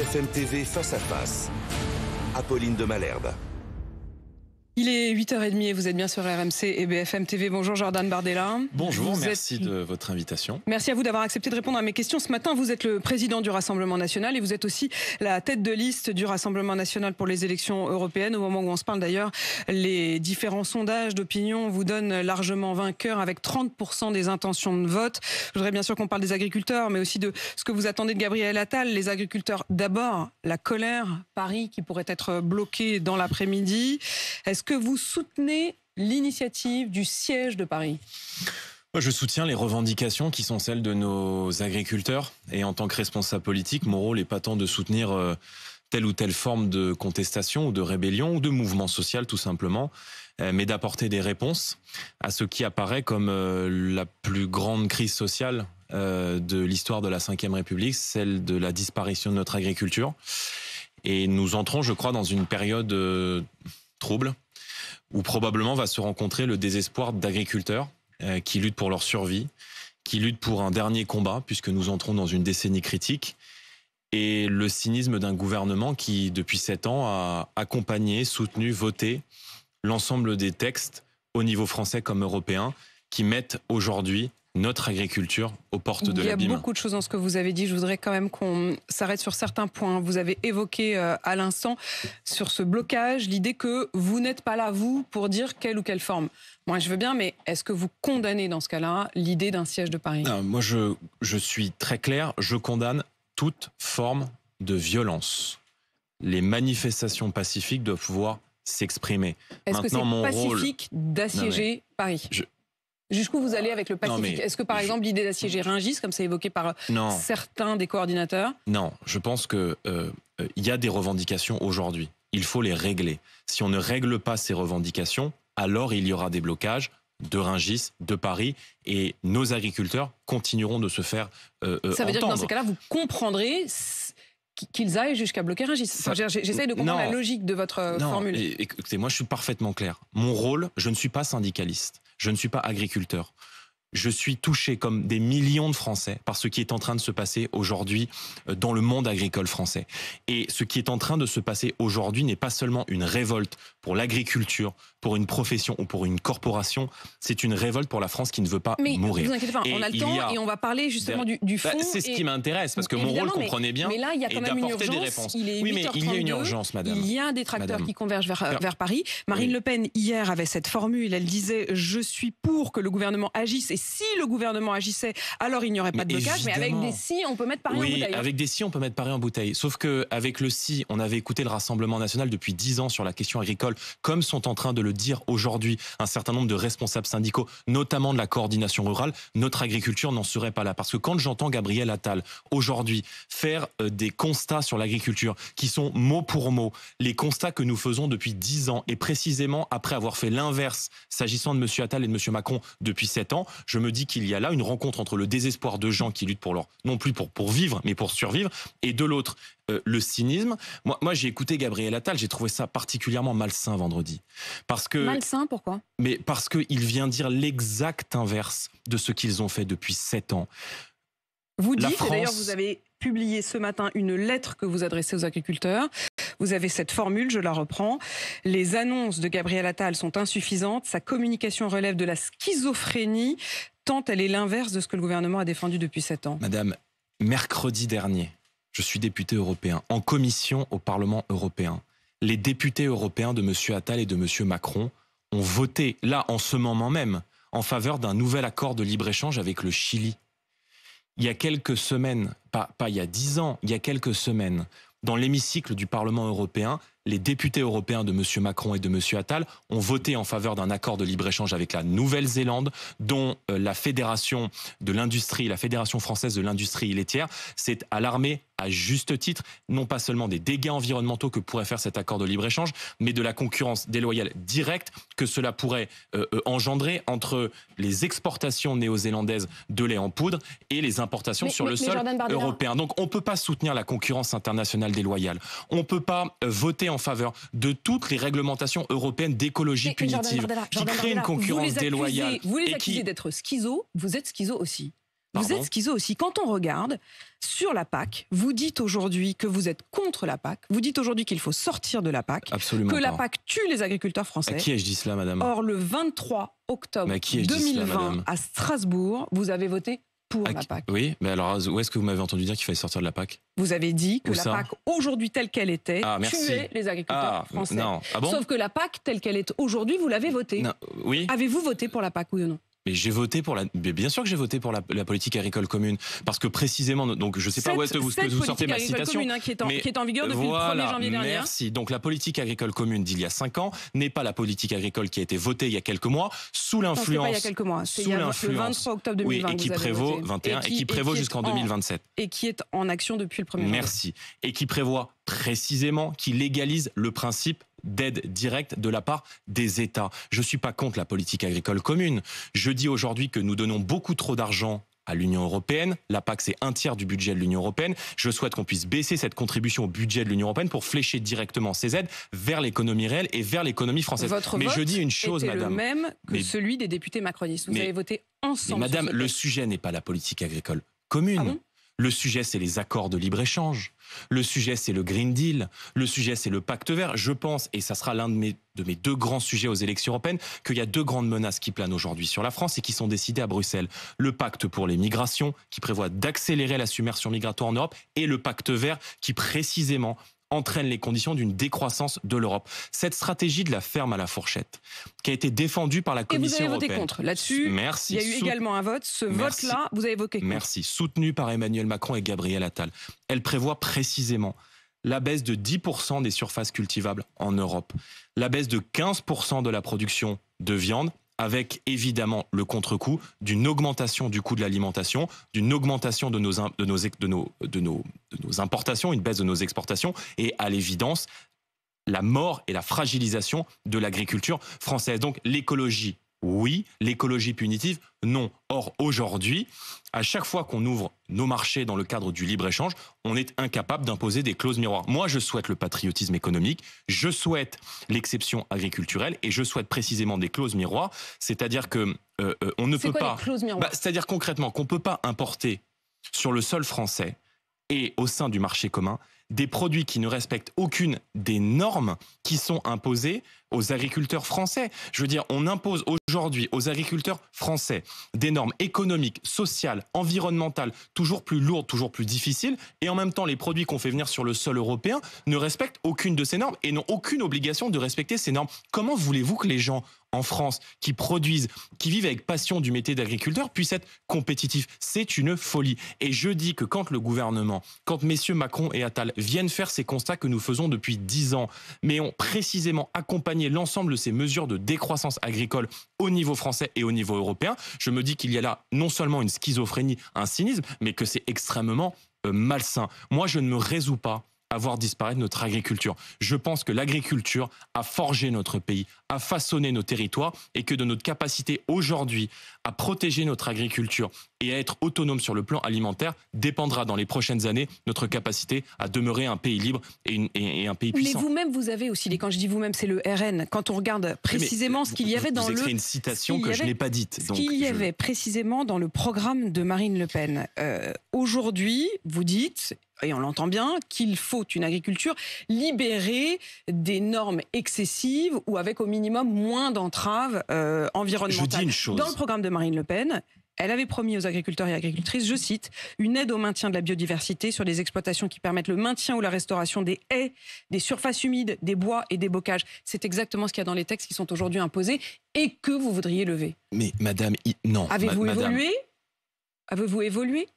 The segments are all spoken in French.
BFM TV face à face. Apolline de Malherbe. Il est 8h30 et vous êtes bien sur RMC et BFM TV. Bonjour Jordan Bardella. Bonjour, merci de votre invitation. Merci à vous d'avoir accepté de répondre à mes questions. Ce matin, vous êtes le président du Rassemblement National et vous êtes aussi la tête de liste du Rassemblement National pour les élections européennes. Au moment où on se parle d'ailleurs, les différents sondages d'opinion vous donnent largement vainqueur avec 30% des intentions de vote. Je voudrais bien sûr qu'on parle des agriculteurs, mais aussi de ce que vous attendez de Gabriel Attal. Les agriculteurs, d'abord, la colère, Paris qui pourrait être bloqué dans l'après-midi. Est-ce que vous soutenez l'initiative du siège de Paris ? Moi, je soutiens les revendications qui sont celles de nos agriculteurs. Et en tant que responsable politique, mon rôle n'est pas tant de soutenir telle ou telle forme de contestation ou de rébellion ou de mouvement social tout simplement, mais d'apporter des réponses à ce qui apparaît comme la plus grande crise sociale de l'histoire de la Ve République, celle de la disparition de notre agriculture. Et nous entrons, je crois, dans une période trouble, où probablement va se rencontrer le désespoir d'agriculteurs qui luttent pour leur survie, qui luttent pour un dernier combat, puisque nous entrons dans une décennie critique, et le cynisme d'un gouvernement qui, depuis 7 ans, a accompagné, soutenu, voté l'ensemble des textes, au niveau français comme européen, qui mettent aujourd'hui notre agriculture aux portes de l'abîme. Il y a beaucoup de choses dans ce que vous avez dit. Je voudrais quand même qu'on s'arrête sur certains points. Vous avez évoqué à l'instant sur ce blocage l'idée que vous n'êtes pas là, vous, pour dire quelle ou quelle forme. Moi, je veux bien, mais est-ce que vous condamnez dans ce cas-là l'idée d'un siège de Paris ? Non, moi, je suis très clair. Je condamne toute forme de violence. Les manifestations pacifiques doivent pouvoir s'exprimer. Est-ce que c'est pacifique d'assiéger Paris ? Jusqu'où vous allez avec le pacifique ? Est-ce que, par exemple, l'idée d'assiéger Rungis, comme c'est évoqué par certains des coordinateurs ? Non, je pense qu'il y a des revendications aujourd'hui. Il faut les régler. Si on ne règle pas ces revendications, alors il y aura des blocages de Rungis, de Paris, et nos agriculteurs continueront de se faire entendre. Ça veut dire que dans ces cas-là, vous comprendrez qu'ils aillent jusqu'à bloquer Rungis. J'essaye de comprendre la logique de votre formule. Écoutez, moi je suis parfaitement clair. Mon rôle, je ne suis pas syndicaliste, je ne suis pas agriculteur. Je suis touché comme des millions de Français par ce qui est en train de se passer aujourd'hui dans le monde agricole français. Et ce qui est en train de se passer aujourd'hui n'est pas seulement une révolte pour l'agriculture, pour une profession ou pour une corporation, c'est une révolte pour la France qui ne veut pas mourir. Ne vous inquiétez pas, on a le temps et on va parler justement du fond. C'est ce qui m'intéresse, parce que mon rôle, comprenez bien, mais là, il y a quand même une urgence. Il est 8h32, mais il y a une urgence, madame. Il y a des tracteurs qui convergent vers Paris. Marine Le Pen, hier, avait cette formule. Elle disait « Je suis pour que le gouvernement agisse et si le gouvernement agissait, alors il n'y aurait pas de blocage. » Mais avec des si, on peut mettre Paris en bouteille. Oui, avec des si, on peut mettre Paris en bouteille. Sauf qu'avec le si, on avait écouté le Rassemblement National depuis 10 ans sur la question agricole, comme sont en train de le dire aujourd'hui un certain nombre de responsables syndicaux, notamment de la coordination rurale. Notre agriculture n'en serait pas là. Parce que quand j'entends Gabriel Attal aujourd'hui faire des constats sur l'agriculture qui sont mot pour mot les constats que nous faisons depuis 10 ans et précisément après avoir fait l'inverse s'agissant de M. Attal et de M. Macron depuis 7 ans, je me dis qu'il y a là une rencontre entre le désespoir de gens qui luttent pour leur, non plus pour vivre, mais pour survivre, et de l'autre, le cynisme. Moi, j'ai écouté Gabriel Attal, j'ai trouvé ça particulièrement malsain vendredi. Parce que, malsain, pourquoi ? Mais parce qu'il vient dire l'exact inverse de ce qu'ils ont fait depuis 7 ans. Vous dites, et d'ailleurs vous avez publié ce matin une lettre que vous adressez aux agriculteurs. Vous avez cette formule, je la reprends. Les annonces de Gabriel Attal sont insuffisantes. Sa communication relève de la schizophrénie, tant elle est l'inverse de ce que le gouvernement a défendu depuis 7 ans. Madame, mercredi dernier, je suis député européen, en commission au Parlement européen. Les députés européens de M. Attal et de M. Macron ont voté, là, en ce moment même, en faveur d'un nouvel accord de libre-échange avec le Chili. Il y a quelques semaines, pas il y a 10 ans, il y a quelques semaines, dans l'hémicycle du Parlement européen, les députés européens de M. Macron et de M. Attal ont voté en faveur d'un accord de libre-échange avec la Nouvelle-Zélande, dont la Fédération de l'industrie, la Fédération française de l'industrie laitière, s'est alarmée à juste titre, non pas seulement des dégâts environnementaux que pourrait faire cet accord de libre-échange, mais de la concurrence déloyale directe que cela pourrait engendrer entre les exportations néo-zélandaises de lait en poudre et les importations sur le sol européen. Donc on ne peut pas soutenir la concurrence internationale déloyale. On ne peut pas voter en faveur de toutes les réglementations européennes d'écologie punitive qui créent une concurrence déloyale. Vous les accusez d'être schizo, vous êtes schizo aussi. Vous Pardon êtes schizo aussi. Quand on regarde sur la PAC, vous dites aujourd'hui que vous êtes contre la PAC. Vous dites aujourd'hui qu'il faut sortir de la PAC. Absolument que pas. la PAC tue les agriculteurs français. À qui ai-je dit cela, madame? Or, le 23 octobre Mais à qui ai-je dit cela, 2020, madame à Strasbourg, vous avez voté pour la PAC. Oui, mais alors où est-ce que vous m'avez entendu dire qu'il fallait sortir de la PAC? Vous avez dit que Où la ça PAC, aujourd'hui telle qu'elle était, merci. tuait les agriculteurs français. Non. Ah bon? Sauf que la PAC, telle qu'elle est aujourd'hui, vous l'avez votée. Non. Oui. Avez-vous voté pour la PAC, oui ou non? Mais j'ai voté pour mais bien sûr que j'ai voté pour la politique agricole commune, parce que précisément, donc je ne sais pas où est-ce que vous sortez ma citation, commune, qui est en vigueur depuis le 1er janvier dernier. Merci. Donc la politique agricole commune d'il y a 5 ans n'est pas la politique agricole qui a été votée il y a quelques mois sous l'influence. Pas il y a quelques mois. C'est le 23 octobre 2020. Oui, et qui prévaut 21 et qui prévaut jusqu'en 2027. Et qui est en action depuis le 1er janvier. Merci. Et qui prévoit précisément, qui légalise le principe d'aide directe de la part des États. Je ne suis pas contre la politique agricole commune. Je dis aujourd'hui que nous donnons beaucoup trop d'argent à l'Union européenne. La PAC, c'est 1/3 du budget de l'Union européenne. Je souhaite qu'on puisse baisser cette contribution au budget de l'Union européenne pour flécher directement ces aides vers l'économie réelle et vers l'économie française. Mais je dis une chose, était madame. le même que celui des députés macronistes. Vous avez voté ensemble. Mais madame, le sujet n'est pas la politique agricole commune. Ah bon? Le sujet, c'est les accords de libre-échange. Le sujet, c'est le Green Deal. Le sujet, c'est le pacte vert. Je pense, et ça sera l'un de mes 2 grands sujets aux élections européennes, qu'il y a 2 grandes menaces qui planent aujourd'hui sur la France et qui sont décidées à Bruxelles. Le pacte pour les migrations, qui prévoit d'accélérer la submersion migratoire en Europe, et le pacte vert, qui précisément entraîne les conditions d'une décroissance de l'Europe. Cette stratégie de la ferme à la fourchette, qui a été défendue par la Commission européenne. Et vous avez voté contre. Là-dessus, merci. Il y a eu également un vote. Ce vote-là, vous avez voté contre. Merci. Soutenu par Emmanuel Macron et Gabriel Attal. Elle prévoit précisément la baisse de 10% des surfaces cultivables en Europe, la baisse de 15% de la production de viande, avec évidemment le contre-coup d'une augmentation du coût de l'alimentation, d'une augmentation de nos importations, une baisse de nos exportations, et à l'évidence, la mort et la fragilisation de l'agriculture française. Donc l'écologie, oui, l'écologie punitive, non. Or, aujourd'hui, à chaque fois qu'on ouvre nos marchés dans le cadre du libre-échange, on est incapable d'imposer des clauses miroirs. Moi, je souhaite le patriotisme économique, je souhaite l'exception agriculturelle et je souhaite précisément des clauses miroirs. C'est-à-dire que on ne peut pas. C'est-à-dire concrètement qu'on ne peut pas importer sur le sol français et au sein du marché commun des produits qui ne respectent aucune des normes qui sont imposées aux agriculteurs français. Je veux dire, on impose aujourd'hui aux agriculteurs français des normes économiques, sociales, environnementales, toujours plus lourdes, toujours plus difficiles, et en même temps, les produits qu'on fait venir sur le sol européen ne respectent aucune de ces normes et n'ont aucune obligation de respecter ces normes. Comment voulez-vous que les gens en France qui produisent, qui vivent avec passion du métier d'agriculteur puissent être compétitifs? C'est une folie. Et je dis que quand le gouvernement, quand messieurs Macron et Attal viennent faire ces constats que nous faisons depuis 10 ans, mais ont précisément accompagné l'ensemble de ces mesures de décroissance agricole au niveau français et au niveau européen, je me dis qu'il y a là non seulement une schizophrénie, un cynisme, mais que c'est extrêmement malsain. Moi, je ne me résous pas à voir disparaître notre agriculture. Je pense que l'agriculture a forgé notre pays, a façonné nos territoires et que de notre capacité aujourd'hui à protéger notre agriculture et à être autonome sur le plan alimentaire dépendra dans les prochaines années notre capacité à demeurer un pays libre et un pays puissant. Mais vous-même, vous avez aussi, quand je dis vous-même, c'est le RN. Quand on regarde précisément ce qu'il y avait dans le... Vous écrivez une citation que je n'ai pas dite. Ce qu'il y avait précisément dans le programme de Marine Le Pen. Aujourd'hui, vous dites... et on l'entend bien, qu'il faut une agriculture libérée des normes excessives ou avec au minimum moins d'entraves environnementales. Je dis une chose. Dans le programme de Marine Le Pen, elle avait promis aux agriculteurs et agricultrices, je cite, une aide au maintien de la biodiversité sur des exploitations qui permettent le maintien ou la restauration des haies, des surfaces humides, des bois et des bocages. C'est exactement ce qu'il y a dans les textes qui sont aujourd'hui imposés et que vous voudriez lever. Mais madame, non. Avez-vous évolué ? Avez-vous évolué ?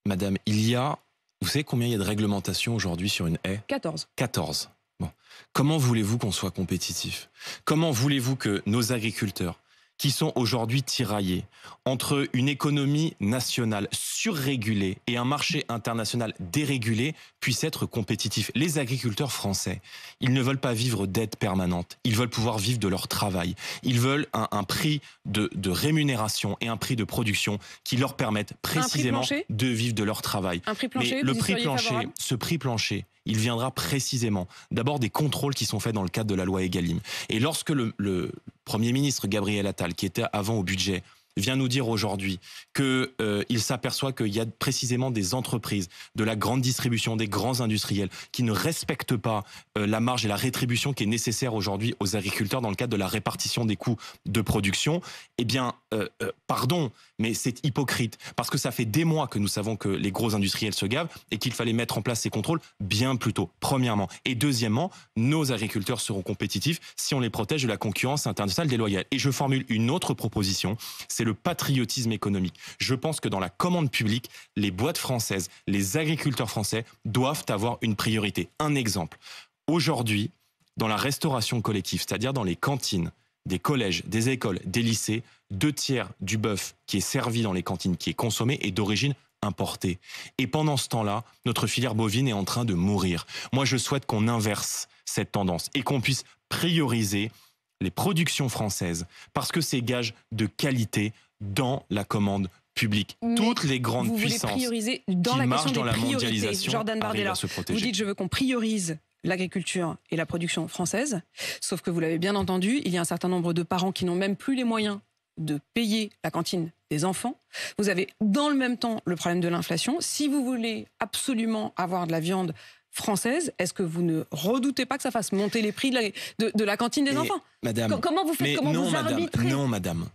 Madame, il y a... Vous savez combien il y a de réglementations aujourd'hui sur une haie ? 14. 14. Bon. Comment voulez-vous qu'on soit compétitif ? Comment voulez-vous que nos agriculteurs, qui sont aujourd'hui tiraillés entre une économie nationale surrégulée et un marché international dérégulé, puissent être compétitifs? Les agriculteurs français, ils ne veulent pas vivre d'aide permanente. Ils veulent pouvoir vivre de leur travail. Ils veulent un prix de rémunération et un prix de production qui leur permettent précisément de vivre de leur travail. Un prix plancher, mais le prix plancher, ce prix plancher, il viendra précisément d'abord des contrôles qui sont faits dans le cadre de la loi Egalim. Et lorsque le Premier ministre Gabriel Attal, qui était avant au budget, vient nous dire aujourd'hui qu'il s'aperçoit qu'il y a précisément des entreprises, de la grande distribution, des grands industriels qui ne respectent pas la marge et la rétribution qui est nécessaire aujourd'hui aux agriculteurs dans le cadre de la répartition des coûts de production, eh bien, pardon, mais c'est hypocrite. Parce que ça fait des mois que nous savons que les gros industriels se gavent et qu'il fallait mettre en place ces contrôles bien plus tôt, premièrement. Et deuxièmement, nos agriculteurs seront compétitifs si on les protège de la concurrence internationale déloyale. Et je formule une autre proposition, c'est le patriotisme économique. Je pense que dans la commande publique, les boîtes françaises, les agriculteurs français doivent avoir une priorité. Un exemple. Aujourd'hui, dans la restauration collective, c'est-à-dire dans les cantines, des collèges, des écoles, des lycées, 2/3 du bœuf qui est servi dans les cantines, qui est consommé, est d'origine importée. Et pendant ce temps-là, notre filière bovine est en train de mourir. Moi, je souhaite qu'on inverse cette tendance et qu'on puisse prioriser les productions françaises parce que c'est gage de qualité dans la commande public. Mais toutes les grandes vous puissances voulez prioriser dans qui la marchent question dans des la priorités. mondialisation Jordan arrivent Bardella, à se protéger. vous dites je veux qu'on priorise l'agriculture et la production française, sauf que vous l'avez bien entendu, il y a un certain nombre de parents qui n'ont même plus les moyens de payer la cantine des enfants. Vous avez dans le même temps le problème de l'inflation. Si vous voulez absolument avoir de la viande française, est-ce que vous ne redoutez pas que ça fasse monter les prix de la cantine des enfants? Madame, Comment vous faites, comment vous arbitrez? Non, madame.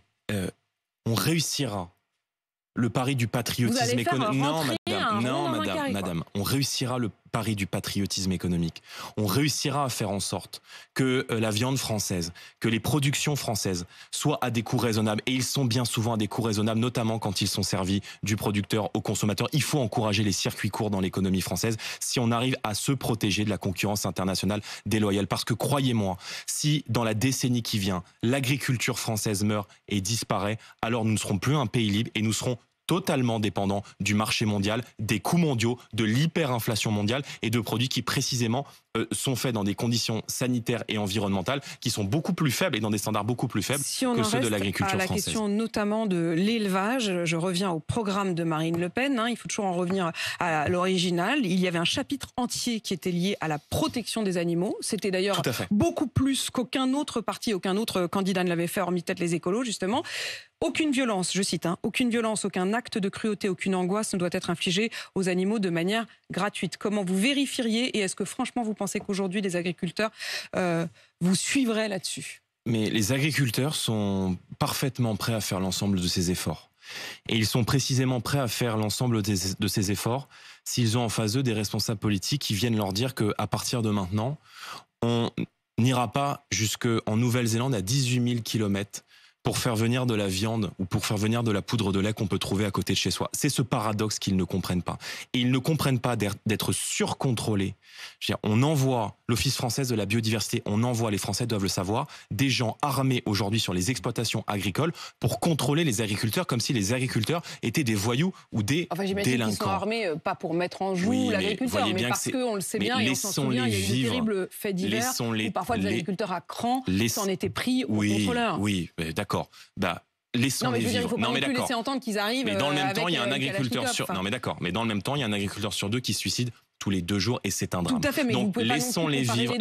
On réussira le pari du patriotisme économique. Non, madame. On réussira le pari du patriotisme économique. On réussira à faire en sorte que la viande française, que les productions françaises soient à des coûts raisonnables. Et ils sont bien souvent à des coûts raisonnables, notamment quand ils sont servis du producteur au consommateur. Il faut encourager les circuits courts dans l'économie française si on arrive à se protéger de la concurrence internationale déloyale. Parce que croyez-moi, si dans la décennie qui vient, l'agriculture française meurt et disparaît, alors nous ne serons plus un pays libre et nous serons totalement dépendant du marché mondial, des coûts mondiaux, de l'hyperinflation mondiale et de produits qui précisément sont faits dans des conditions sanitaires et environnementales qui sont beaucoup plus faibles et dans des standards beaucoup plus faibles que ceux de l'agriculture française. La question notamment de l'élevage, je reviens au programme de Marine Le Pen, il faut toujours en revenir à l'original. Il y avait un chapitre entier qui était lié à la protection des animaux. C'était d'ailleurs beaucoup plus qu'aucun autre parti, aucun autre candidat ne l'avait fait, hormis peut-être les écolos justement. Aucune violence, je cite, aucune violence, aucun acte de cruauté, aucune angoisse ne doit être infligée aux animaux de manière gratuite. Comment vous vérifieriez et est-ce que franchement vous pensez qu'aujourd'hui les agriculteurs vous suivraient là-dessus? Mais les agriculteurs sont parfaitement prêts à faire l'ensemble de ces efforts. Et ils sont précisément prêts à faire l'ensemble de ces efforts s'ils ont en face d'eux des responsables politiques qui viennent leur dire qu'à partir de maintenant, on n'ira pas jusqu'en Nouvelle-Zélande à 18 000 kilomètres pour faire venir de la viande ou pour faire venir de la poudre de lait qu'on peut trouver à côté de chez soi. C'est ce paradoxe qu'ils ne comprennent pas. Et ils ne comprennent pas d'être surcontrôlés. On envoie l'Office français de la biodiversité, on envoie, les Français doivent le savoir, des gens armés aujourd'hui sur les exploitations agricoles pour contrôler les agriculteurs comme si les agriculteurs étaient des voyous ou des délinquants. Qu'ils sont armés pas pour mettre en joue l'agriculteur, mais parce qu'on le sait bien et on s'en souvient, il y a eu des terribles faits divers où parfois des agriculteurs à cran s'en étaient pris aux contrôleurs. Oui, d'accord. Laissons les vivre. Il faut pas non plus laisser entendre qu'ils arrivent. Mais dans le même temps, il y a un agriculteur sur. Non, mais d'accord. Mais dans le même temps, il y a un agriculteur sur 2 qui se suicide tous les 2 jours et c'est un drame. Tout à fait, mais donc laissons-les vivre,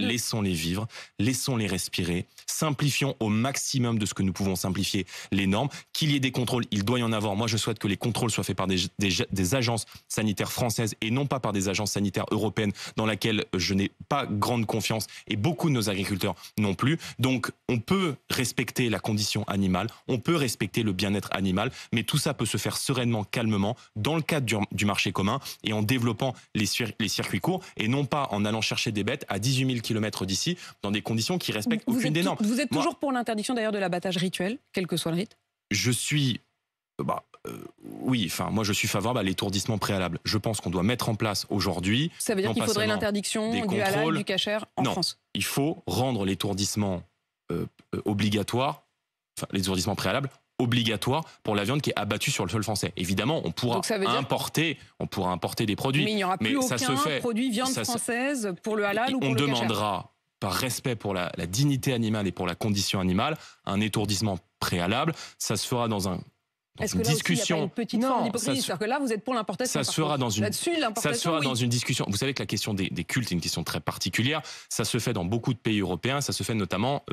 laissons-les respirer, simplifions au maximum de ce que nous pouvons simplifier les normes, qu'il y ait des contrôles, il doit y en avoir. Moi, je souhaite que les contrôles soient faits par des agences sanitaires françaises et non pas par des agences sanitaires européennes dans lesquelles je n'ai pas grande confiance et beaucoup de nos agriculteurs non plus. Donc, on peut respecter la condition animale, on peut respecter le bien-être animal, mais tout ça peut se faire sereinement, calmement, dans le cadre du marché commun et en développant les circuits courts et non pas en allant chercher des bêtes à 18 000 km d'ici dans des conditions qui respectent aucune des normes. Vous êtes toujours pour l'interdiction d'ailleurs de l'abattage rituel, quel que soit le rite? Je suis... moi je suis favorable à l'étourdissement préalable. Je pense qu'on doit mettre en place aujourd'hui... Ça veut dire qu'il faudrait l'interdiction du halal, du kasher en France? Non, il faut rendre l'étourdissement obligatoire, l'étourdissement préalable, obligatoire pour la viande qui est abattue sur le sol français. Évidemment, on pourra importer des produits. Mais il n'y aura plus aucun produit viande française pour le halal ou pour le kasher. On demandera, par respect pour la dignité animale et pour la condition animale, un étourdissement préalable. Ça se fera dans une discussion. Il n'y a pas une petite forme d'hypocrisie, c'est-à-dire que là, vous êtes pour l'importation. Ça se fera dans une discussion. Vous savez que la question des cultes est une question très particulière. Ça se fait dans beaucoup de pays européens. Ça se fait notamment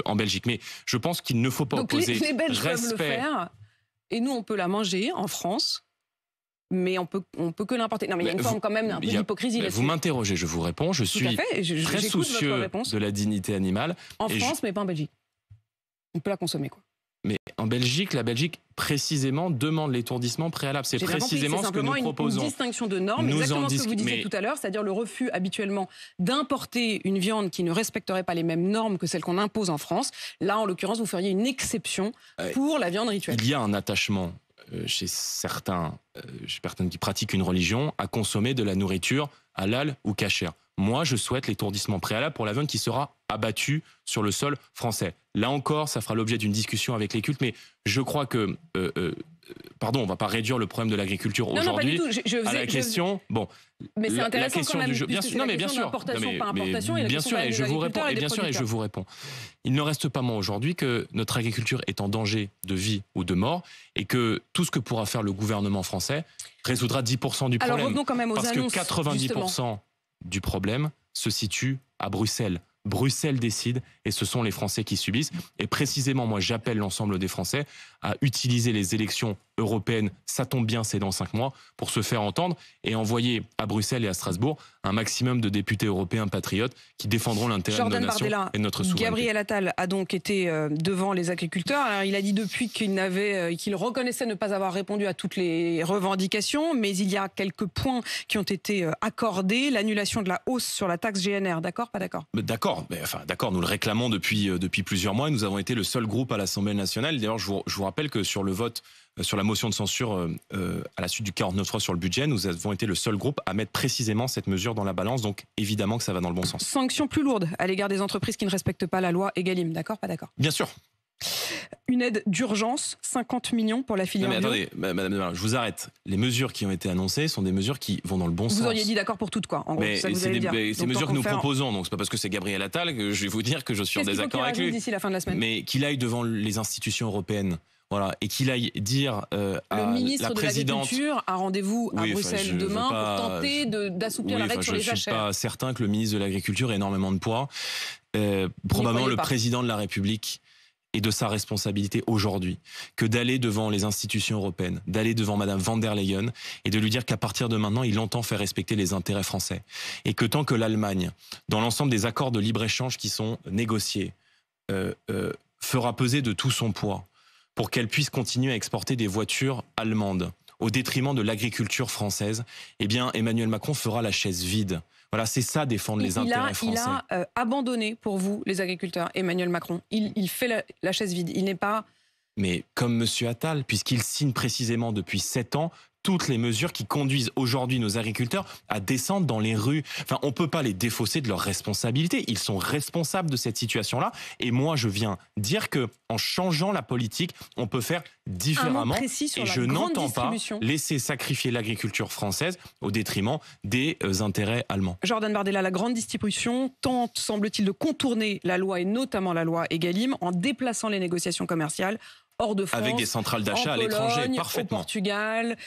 en Belgique. Mais je pense qu'il ne faut pas opposer les Belges peuvent le faire. Et nous, on peut la manger en France, mais on peut que l'importer. Non, mais il y a une forme quand même un peu d'hypocrisie là-dessus. Vous m'interrogez, je vous réponds. Je suis très soucieux de la dignité animale. En France, mais pas en Belgique. On peut la consommer, quoi. Mais en Belgique, la Belgique précisément demande l'étourdissement préalable. C'est précisément ce que nous proposons. Une distinction de normes, exactement ce que vous disiez tout à l'heure, c'est-à-dire le refus habituellement d'importer une viande qui ne respecterait pas les mêmes normes que celles qu'on impose en France. Là, en l'occurrence, vous feriez une exception pour la viande rituelle. Il y a un attachement chez certains qui pratiquent une religion à consommer de la nourriture halal ou cachère. Moi, je souhaite l'étourdissement préalable pour la viande qui sera abattue sur le sol français. Là encore, ça fera l'objet d'une discussion avec les cultes, mais je crois que... pardon, on ne va pas réduire le problème de l'agriculture aujourd'hui à la question... Bon, mais c'est intéressant la question quand même, du jeu. Bien sûr, non, mais bien sûr. Bien sûr, et je vous réponds. Et bien sûr, et je vous réponds. Il ne reste pas moins aujourd'hui que notre agriculture est en danger de vie ou de mort, et que tout ce que pourra faire le gouvernement français résoudra 10% du problème. Alors revenons quand même aux annonces. Parce que 90% justement du problème se situe à Bruxelles. Bruxelles décide et ce sont les Français qui subissent. Et précisément, moi, j'appelle l'ensemble des Français à utiliser les élections européennes, ça tombe bien, c'est dans 5 mois, pour se faire entendre et envoyer à Bruxelles et à Strasbourg un maximum de députés européens patriotes qui défendront l'intérêt de notre nation et de notre souveraineté. Gabriel Attal a donc été devant les agriculteurs. Alors, il a dit depuis qu'il reconnaissait ne pas avoir répondu à toutes les revendications, mais il y a quelques points qui ont été accordés. L'annulation de la hausse sur la taxe GNR, d'accord, pas d'accord? D'accord, d'accord, nous le réclamons depuis plusieurs mois et nous avons été le seul groupe à l'Assemblée nationale. D'ailleurs, je vous rappelle que sur le vote sur la motion de censure à la suite du 49.3 sur le budget, nous avons été le seul groupe à mettre précisément cette mesure dans la balance, donc évidemment que ça va dans le bon sens. Sanctions plus lourdes à l'égard des entreprises qui ne respectent pas la loi Egalim, d'accord, pas d'accord? Bien sûr. Une aide d'urgence, 50 millions pour la filière bio. Attendez, madame, je vous arrête. Les mesures qui ont été annoncées sont des mesures qui vont dans le bon sens. Vous auriez dit d'accord pour toutes, quoi, en gros, c'est ça que vous allez dire. C'est des mesures que nous proposons, donc c'est pas parce que c'est Gabriel Attal que je vais vous dire que je suis en désaccord avec lui. D'ici la fin de la semaine. Mais qu'il aille devant les institutions européennes. Voilà, et qu'il aille dire à le ministre la présidente... de l'Agriculture a rendez-vous à Bruxelles demain pour tenter d'assouplir la règle sur les jachères. Je ne suis pas certain que le ministre de l'Agriculture ait énormément de poids. Probablement le président de la République est de sa responsabilité aujourd'hui que d'aller devant les institutions européennes, d'aller devant Madame van der Leyen et de lui dire qu'à partir de maintenant, il entend faire respecter les intérêts français. Et que tant que l'Allemagne, dans l'ensemble des accords de libre-échange qui sont négociés, fera peser de tout son poids pour qu'elle puisse continuer à exporter des voitures allemandes au détriment de l'agriculture française, eh bien Emmanuel Macron fera la chaise vide. Voilà, c'est ça, défendre les intérêts français. Il a abandonné pour vous, les agriculteurs, Emmanuel Macron. Il fait la chaise vide. Il n'est pas... Mais comme M. Attal, puisqu'il signe précisément depuis 7 ans toutes les mesures qui conduisent aujourd'hui nos agriculteurs à descendre dans les rues. Enfin, on ne peut pas les défausser de leurs responsabilités. Ils sont responsables de cette situation-là. Et moi, je viens dire que en changeant la politique, on peut faire différemment. Et je n'entends pas laisser sacrifier l'agriculture française au détriment des intérêts allemands. Jordan Bardella, la grande distribution tente, semble-t-il, de contourner la loi et notamment la loi Egalim en déplaçant les négociations commerciales hors de France, avec des centrales d'achat à l'étranger, parfaitement. Au Portugal,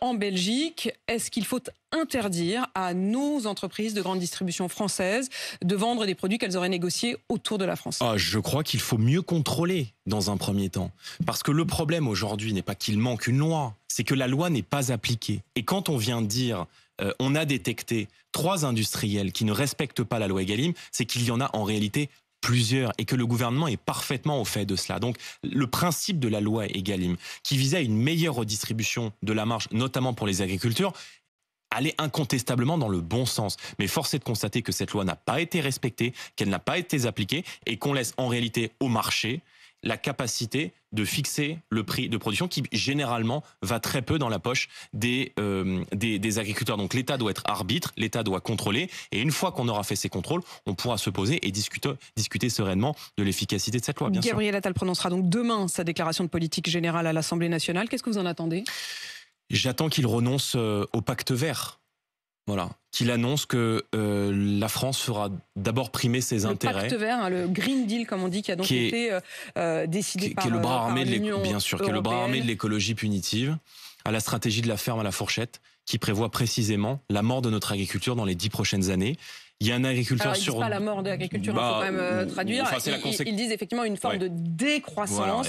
en Belgique. Est-ce qu'il faut interdire à nos entreprises de grande distribution françaises de vendre des produits qu'elles auraient négociés autour de la France? Je crois qu'il faut mieux contrôler dans un premier temps. Parce que le problème aujourd'hui n'est pas qu'il manque une loi, c'est que la loi n'est pas appliquée. Et quand on vient dire... on a détecté 3 industriels qui ne respectent pas la loi Egalim, c'est qu'il y en a en réalité plusieurs et que le gouvernement est parfaitement au fait de cela. Donc le principe de la loi Egalim, qui visait à une meilleure redistribution de la marge, notamment pour les agriculteurs, allait incontestablement dans le bon sens. Mais force est de constater que cette loi n'a pas été respectée, qu'elle n'a pas été appliquée et qu'on laisse en réalité au marché la capacité de fixer le prix de production qui, généralement, va très peu dans la poche des agriculteurs. Donc l'État doit être arbitre, l'État doit contrôler, et une fois qu'on aura fait ces contrôles, on pourra se poser et discuter sereinement de l'efficacité de cette loi, bien sûr. Gabriel Attal prononcera donc demain sa déclaration de politique générale à l'Assemblée nationale. Qu'est-ce que vous en attendez? J'attends qu'il renonce au pacte vert. Voilà, qu'il annonce que la France fera d'abord primer ses intérêts. Le pacte vert, le Green Deal, comme on dit, qui a donc été décidé par l'Union européenne. Bien sûr, qui est le bras armé de l'écologie punitive, à la stratégie de la ferme à la fourchette, qui prévoit précisément la mort de notre agriculture dans les 10 prochaines années. Il y a un agriculteur Alors, ils disent pas la mort de l'agriculture, il faut quand même traduire. Enfin, ils disent effectivement une forme de décroissance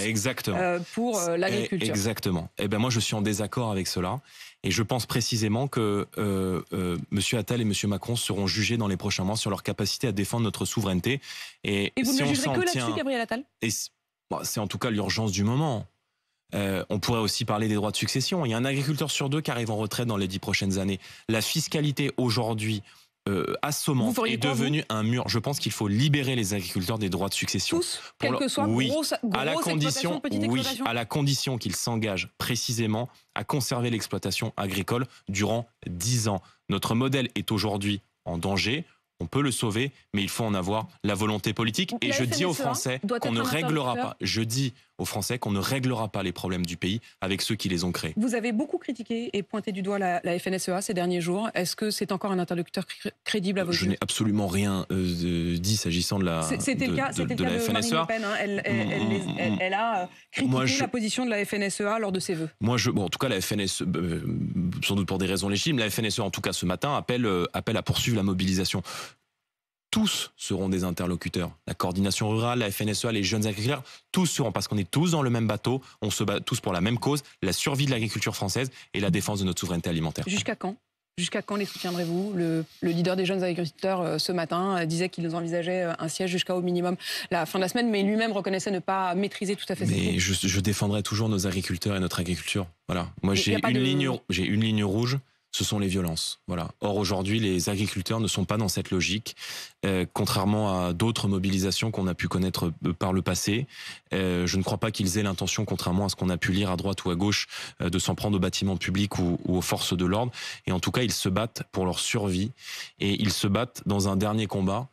pour l'agriculture. Exactement. Eh ben moi, je suis en désaccord avec cela. Et je pense précisément que M. Attal et M. Macron seront jugés dans les prochains mois sur leur capacité à défendre notre souveraineté. Et vous ne jugerez que là-dessus, Gabriel Attal? C'est en tout cas l'urgence du moment. On pourrait aussi parler des droits de succession. Il y a un agriculteur sur 2 qui arrive en retraite dans les 10 prochaines années. La fiscalité aujourd'hui assommante est devenue un mur. Je pense qu'il faut libérer les agriculteurs des droits de succession. Tous, quelle que soit grosse exploitation, petite exploitation. À la condition qu'ils s'engagent précisément à conserver l'exploitation agricole durant 10 ans. Notre modèle est aujourd'hui en danger. On peut le sauver, mais il faut en avoir la volonté politique. Donc, et je dis aux Français qu'on ne réglera pas. Je dis aux Français qu'on ne réglera pas les problèmes du pays avec ceux qui les ont créés. Vous avez beaucoup critiqué et pointé du doigt la FNSEA ces derniers jours. Est-ce que c'est encore un interlocuteur crédible à vos yeux? Je n'ai absolument rien dit s'agissant de la FNSEA. C'était le cas de Marine Le Pen. Elle a critiqué la position de la FNSEA lors de ses vœux. En tout cas, la FNSEA, sans doute pour des raisons légitimes, la FNSEA, en tout cas ce matin, appelle à poursuivre la mobilisation. Tous seront des interlocuteurs. La coordination rurale, la FNSEA, les jeunes agriculteurs, tous seront, parce qu'on est tous dans le même bateau, on se bat tous pour la même cause, la survie de l'agriculture française et la défense de notre souveraineté alimentaire. Jusqu'à quand les soutiendrez-vous? Le leader des jeunes agriculteurs ce matin disait qu'il envisageait un siège jusqu'à au minimum la fin de la semaine, mais lui-même reconnaissait ne pas maîtriser tout à fait. Mais je défendrai toujours nos agriculteurs et notre agriculture. Voilà. Moi, j'ai une ligne rouge. Ce sont les violences. Voilà. Or, aujourd'hui, les agriculteurs ne sont pas dans cette logique, contrairement à d'autres mobilisations qu'on a pu connaître par le passé. Je ne crois pas qu'ils aient l'intention, contrairement à ce qu'on a pu lire à droite ou à gauche, de s'en prendre aux bâtiments publics ou aux forces de l'ordre. Et en tout cas, ils se battent pour leur survie. Et ils se battent dans un dernier combat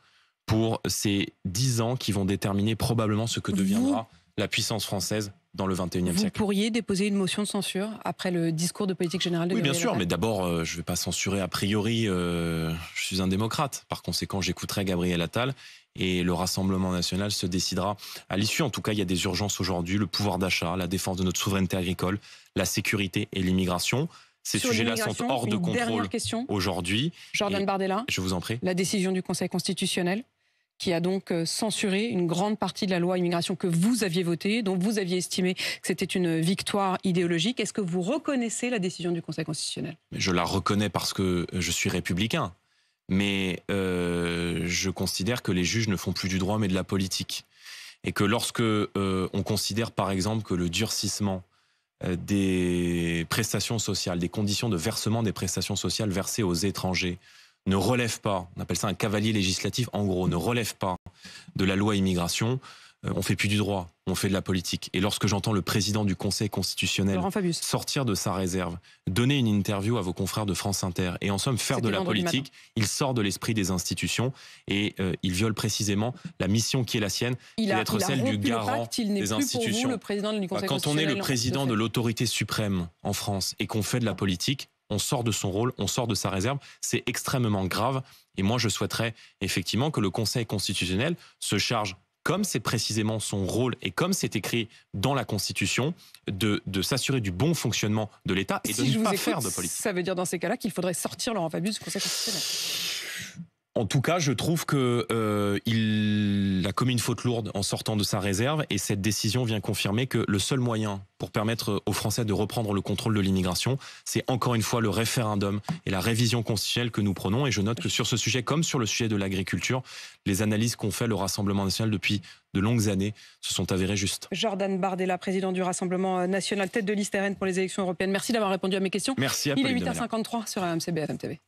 pour ces 10 ans qui vont déterminer probablement ce que deviendra la puissance française dans le 21e siècle. Vous pourriez déposer une motion de censure après le discours de politique générale de Gabriel Attal? Oui, bien sûr, mais d'abord, je ne vais pas censurer a priori, je suis un démocrate. Par conséquent, j'écouterai Gabriel Attal et le Rassemblement national se décidera à l'issue. En tout cas, il y a des urgences aujourd'hui, le pouvoir d'achat, la défense de notre souveraineté agricole, la sécurité et l'immigration. Ces sujets-là sont hors de contrôle aujourd'hui. Jordan Bardella, je vous en prie. La décision du Conseil constitutionnel qui a donc censuré une grande partie de la loi immigration que vous aviez votée, dont vous aviez estimé que c'était une victoire idéologique. Est-ce que vous reconnaissez la décision du Conseil constitutionnel? Je la reconnais parce que je suis républicain. Mais je considère que les juges ne font plus du droit mais de la politique. Et que lorsque on considère par exemple que le durcissement des prestations sociales, des conditions de versement des prestations sociales versées aux étrangers, ne relève pas, on appelle ça un cavalier législatif, en gros, ne relève pas de la loi immigration, on fait plus du droit, on fait de la politique. Et lorsque j'entends le président du Conseil constitutionnel sortir de sa réserve, donner une interview à vos confrères de France Inter et en somme faire de la politique, il sort de l'esprit des institutions et il viole précisément la mission qui est la sienne, qui est d'être celle du garant des institutions. Quand on est le président de l'autorité suprême en France et qu'on fait de la politique, on sort de son rôle, on sort de sa réserve, c'est extrêmement grave. Et moi, je souhaiterais effectivement que le Conseil constitutionnel se charge, comme c'est précisément son rôle et comme c'est écrit dans la Constitution, de s'assurer du bon fonctionnement de l'État et de ne pas faire de politique. Ça veut dire dans ces cas-là qu'il faudrait sortir Laurent Fabius du Conseil constitutionnel. En tout cas, je trouve qu'il a commis une faute lourde en sortant de sa réserve et cette décision vient confirmer que le seul moyen pour permettre aux Français de reprendre le contrôle de l'immigration, c'est encore une fois le référendum et la révision constitutionnelle que nous prenons. Et je note que sur ce sujet, comme sur le sujet de l'agriculture, les analyses qu'ont fait le Rassemblement national depuis de longues années se sont avérées justes. Jordan Bardella, président du Rassemblement national, tête de liste RN pour les élections européennes. Merci d'avoir répondu à mes questions. Merci à Il est 8h53 sur RMC BFM TV.